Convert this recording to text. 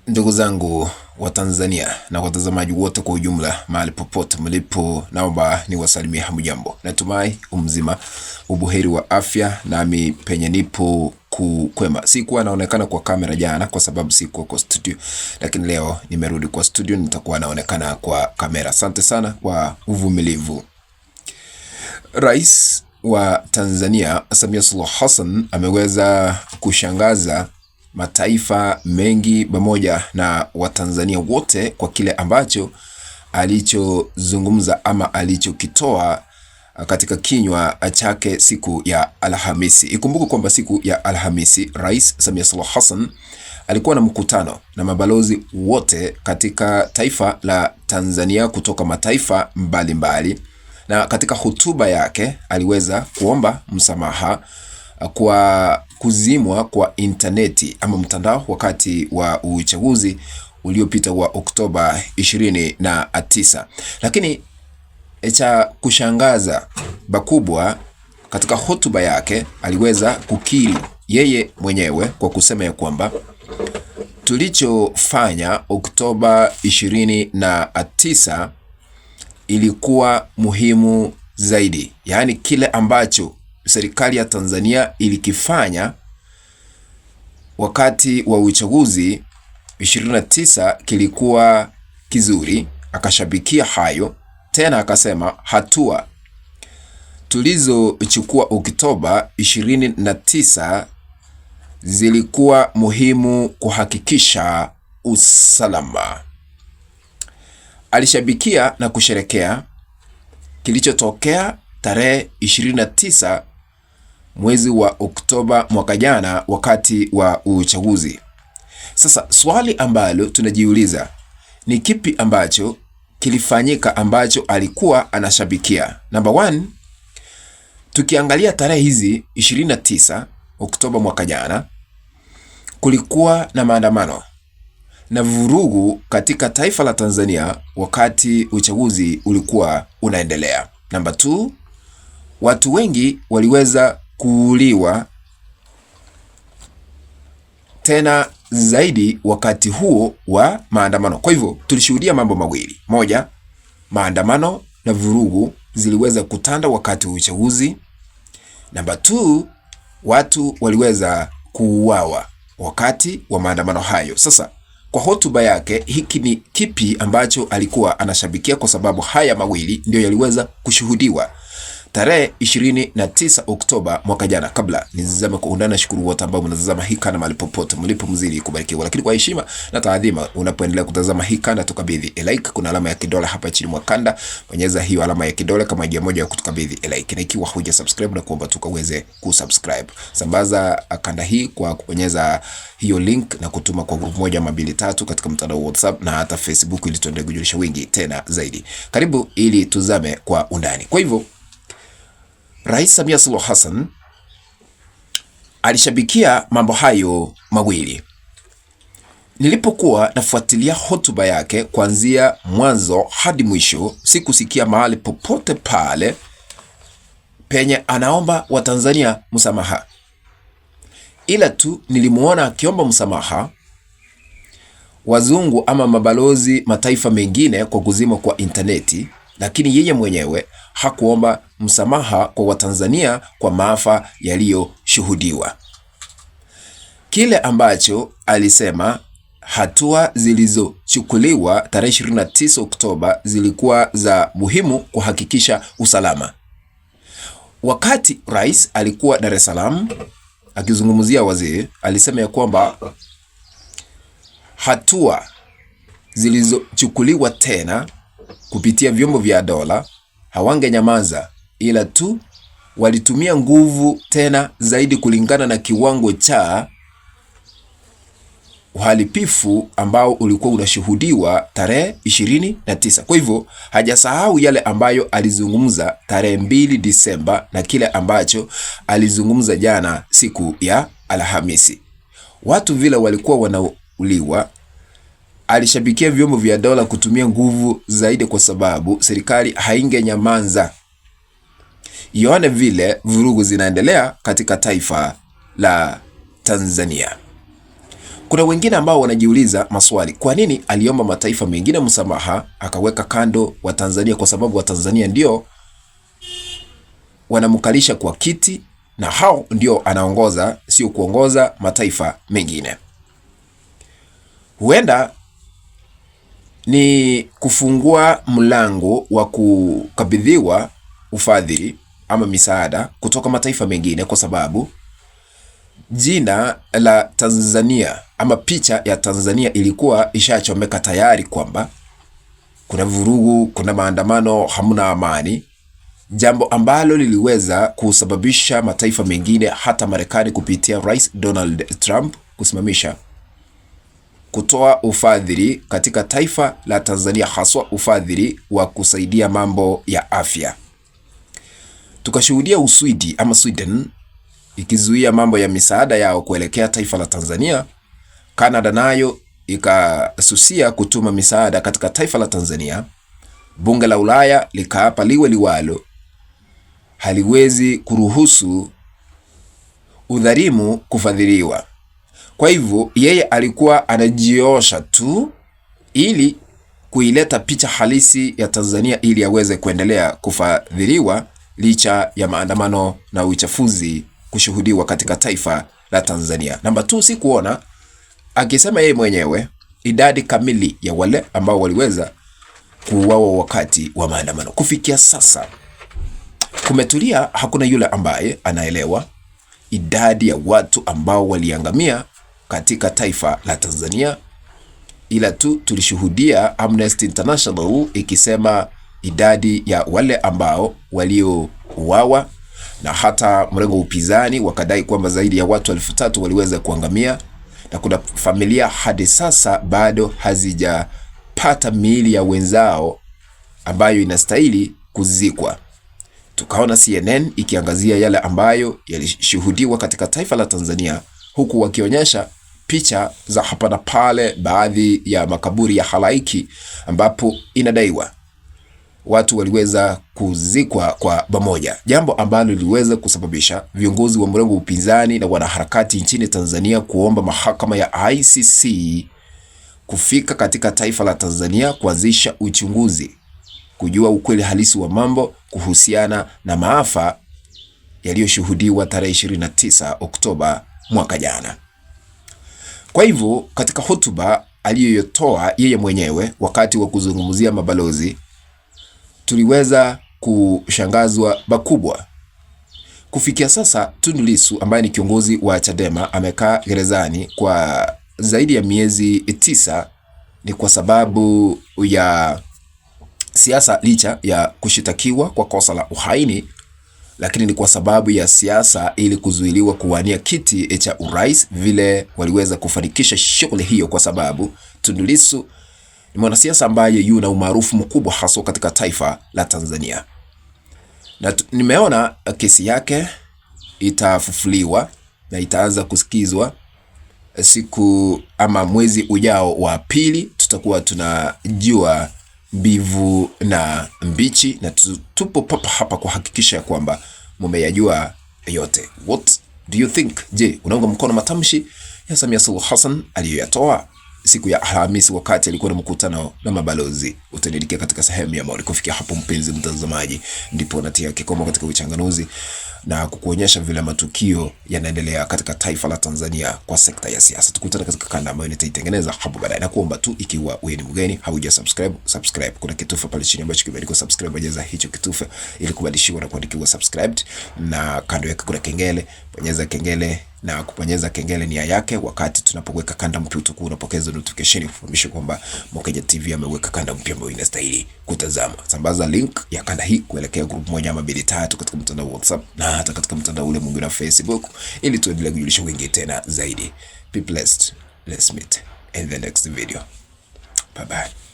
Ndugu zangu wa Tanzania na watazamaji wote kwa ujumla, mahali popote mlipo, naomba niwasalimie hamjambo. Natumai umzima, ubuheri wa afya, nami penye nipo kwema. Sikuwa naonekana kwa kamera jana kwa sababu sikuwa kwa studio, lakini leo nimerudi kwa studio, nitakuwa naonekana kwa kamera. Asante sana kwa uvumilivu. Rais wa Tanzania Samia Suluhu Hassan ameweza kushangaza mataifa mengi pamoja na Watanzania wote kwa kile ambacho alichozungumza ama alichokitoa katika kinywa chake siku ya Alhamisi. Ikumbuke kwamba siku ya Alhamisi Rais Samia Suluhu Hassan alikuwa na mkutano na mabalozi wote katika taifa la Tanzania kutoka mataifa mbalimbali, na katika hotuba yake aliweza kuomba msamaha kwa kuzimwa kwa interneti ama mtandao wakati wa uchaguzi uliopita wa Oktoba 29. Lakini cha kushangaza bakubwa, katika hotuba yake aliweza kukiri yeye mwenyewe kwa kusema ya kwamba tulichofanya Oktoba 29 ilikuwa muhimu zaidi. Yaani kile ambacho serikali ya Tanzania ilikifanya wakati wa uchaguzi 29 kilikuwa kizuri. Akashabikia hayo, tena akasema hatua tulizochukua Oktoba 29 zilikuwa muhimu kuhakikisha usalama. Alishabikia na kusherekea kilichotokea tarehe 29 mwezi wa Oktoba mwaka jana wakati wa uchaguzi. Sasa swali ambalo tunajiuliza ni kipi ambacho kilifanyika ambacho alikuwa anashabikia? Number one, tukiangalia tarehe hizi 29 Oktoba mwaka jana, kulikuwa na maandamano na vurugu katika taifa la Tanzania wakati uchaguzi ulikuwa unaendelea. Number two, watu wengi waliweza kuuliwa tena zaidi wakati huo wa maandamano. Kwa hivyo tulishuhudia mambo mawili. Moja, maandamano na vurugu ziliweza kutanda wakati wa uchaguzi. Number two, watu waliweza kuuawa wakati wa maandamano hayo. Sasa kwa hotuba yake, hiki ni kipi ambacho alikuwa anashabikia? Kwa sababu haya mawili ndio yaliweza kushuhudiwa tarehe 29 Oktoba mwaka jana. Kabla nizame kwa undani, shukuru wote ambao mnatazama hii kana mahali popote mlipo, mzidi kubarikiwa. Lakini kwa heshima na taadhima, unapoendelea kutazama hii kana, tukabidhi like. Kuna alama ya kidole hapa chini mwa kanda, bonyeza hiyo alama ya kidole kama njia moja ya kutukabidhi like, na ikiwa huja subscribe na kuomba tukaweze kusubscribe. Sambaza kanda hii kwa kubonyeza hiyo link na kutuma kwa group moja mabili tatu katika mtandao wa WhatsApp na hata Facebook, ili tuendelee kujulisha wengi tena zaidi. Karibu ili tuzame kwa undani. Kwa hivyo Rais Samia Suluhu Hassan alishabikia mambo hayo mawili. Nilipokuwa nafuatilia hotuba yake kuanzia mwanzo hadi mwisho, sikusikia mahali popote pale penye anaomba Watanzania msamaha, ila tu nilimuona akiomba msamaha wazungu ama mabalozi mataifa mengine kwa kuzima kwa interneti, lakini yeye mwenyewe hakuomba msamaha kwa Watanzania kwa maafa yaliyoshuhudiwa. Kile ambacho alisema hatua zilizochukuliwa tarehe 29 Oktoba zilikuwa za muhimu kuhakikisha usalama. Wakati rais alikuwa Dar es Salaam akizungumzia wazee, alisema ya kwamba hatua zilizochukuliwa tena kupitia vyombo vya dola hawangenyamaza, ila tu walitumia nguvu tena zaidi kulingana na kiwango cha uhalifu ambao ulikuwa unashuhudiwa tarehe 29. Kwa hivyo hajasahau yale ambayo alizungumza tarehe 2 Disemba na kile ambacho alizungumza jana siku ya Alhamisi. Watu vile walikuwa wanauliwa, alishabikia vyombo vya dola kutumia nguvu zaidi kwa sababu serikali haingenyamaza ione vile vurugu zinaendelea katika taifa la Tanzania. Kuna wengine ambao wanajiuliza maswali, kwa nini aliomba mataifa mengine msamaha akaweka kando wa Tanzania? Kwa sababu wa Tanzania ndio wanamkalisha kwa kiti na hao ndio anaongoza, sio kuongoza mataifa mengine. Huenda ni kufungua mlango wa kukabidhiwa ufadhili ama misaada kutoka mataifa mengine, kwa sababu jina la Tanzania ama picha ya Tanzania ilikuwa ishachomeka tayari, kwamba kuna vurugu, kuna maandamano, hamna amani, jambo ambalo liliweza kusababisha mataifa mengine, hata Marekani kupitia Rais Donald Trump kusimamisha kutoa ufadhili katika taifa la Tanzania, haswa ufadhili wa kusaidia mambo ya afya. Tukashuhudia Uswidi ama Sweden ikizuia mambo ya misaada yao kuelekea taifa la Tanzania. Canada nayo ikasusia kutuma misaada katika taifa la Tanzania. Bunge la Ulaya likaapa liwe liwalo, haliwezi kuruhusu udhalimu kufadhiliwa. Kwa hivyo yeye alikuwa anajiosha tu ili kuileta picha halisi ya Tanzania ili aweze kuendelea kufadhiliwa, licha ya maandamano na uchafuzi kushuhudiwa katika taifa la Tanzania. Namba 2, si kuona akisema yeye mwenyewe idadi kamili ya wale ambao waliweza kuuawa wakati wa maandamano. Kufikia sasa kumetulia, hakuna yule ambaye anaelewa idadi ya watu ambao waliangamia katika taifa la Tanzania, ila tu tulishuhudia Amnesty International ikisema idadi ya wale ambao waliouawa, na hata mrengo upinzani wakadai kwamba zaidi ya watu 3,000 waliweza kuangamia, na kuna familia hadi sasa bado hazijapata miili ya wenzao ambayo inastahili kuzikwa. Tukaona CNN ikiangazia yale ambayo yalishuhudiwa katika taifa la Tanzania, huku wakionyesha picha za hapa na pale baadhi ya makaburi ya halaiki ambapo inadaiwa watu waliweza kuzikwa kwa pamoja, jambo ambalo liliweza kusababisha viongozi wa mrengo upinzani na wanaharakati nchini Tanzania kuomba mahakama ya ICC kufika katika taifa la Tanzania kuanzisha uchunguzi, kujua ukweli halisi wa mambo kuhusiana na maafa yaliyoshuhudiwa tarehe 29 Oktoba mwaka jana. Kwa hivyo katika hotuba aliyotoa yeye mwenyewe wakati wa kuzungumzia mabalozi, tuliweza kushangazwa bakubwa. Kufikia sasa Tundu Lissu ambaye ni kiongozi wa Chadema amekaa gerezani kwa zaidi ya miezi 9. Ni kwa sababu ya siasa, licha ya kushitakiwa kwa kosa la uhaini, lakini ni kwa sababu ya siasa ili kuzuiliwa kuwania kiti cha urais. Vile waliweza kufanikisha shughuli hiyo kwa sababu Tundu Lissu ni mwanasiasa ambaye yuna umaarufu mkubwa hasa katika taifa la Tanzania. Na nimeona kesi yake itafufuliwa na itaanza kusikizwa siku ama mwezi ujao wa pili. Tutakuwa tunajua mbivu na mbichi, na tupo papa hapa kuhakikisha kwamba mumeyajua yote. What do you think? Je, unaunga mkono matamshi ya Samia Suluhu Hassan aliyoyatoa siku ya Alhamisi wakati alikuwa na mkutano na mabalozi? Utaniandikia katika sehemu ya maoni. Kufikia hapo, mpenzi mtazamaji, ndipo natia kikomo katika uchanganuzi na kukuonyesha vile matukio yanaendelea katika taifa la Tanzania kwa sekta ya siasa. Tukutane katika kanda ambayo nitaitengeneza hapo baadaye. Na kuomba tu, ikiwa wewe ni mgeni hauja subscribe, kuna kitufe pale chini ambacho kimeandikwa subscribe, bonyeza hicho kitufe ili kubadilishiwa na kuandikiwa subscribed, na kando yake kuna kengele, bonyeza kengele. Na kubonyeza kengele nia yake wakati tunapoweka kanda mpya utakuwa unapokeza notification kufahamishwa kwamba Mwakeja TV ameweka kanda mpya ambayo inastahili kutazama. Sambaza link ya kanda hii kuelekea group 1 ama 2 3 katika mtandao wa WhatsApp na hata katika mtandao ule mwingine wa Facebook ili tuendelee kujulisha wengi tena zaidi. Be blessed. Let's meet in the next video. Bye bye.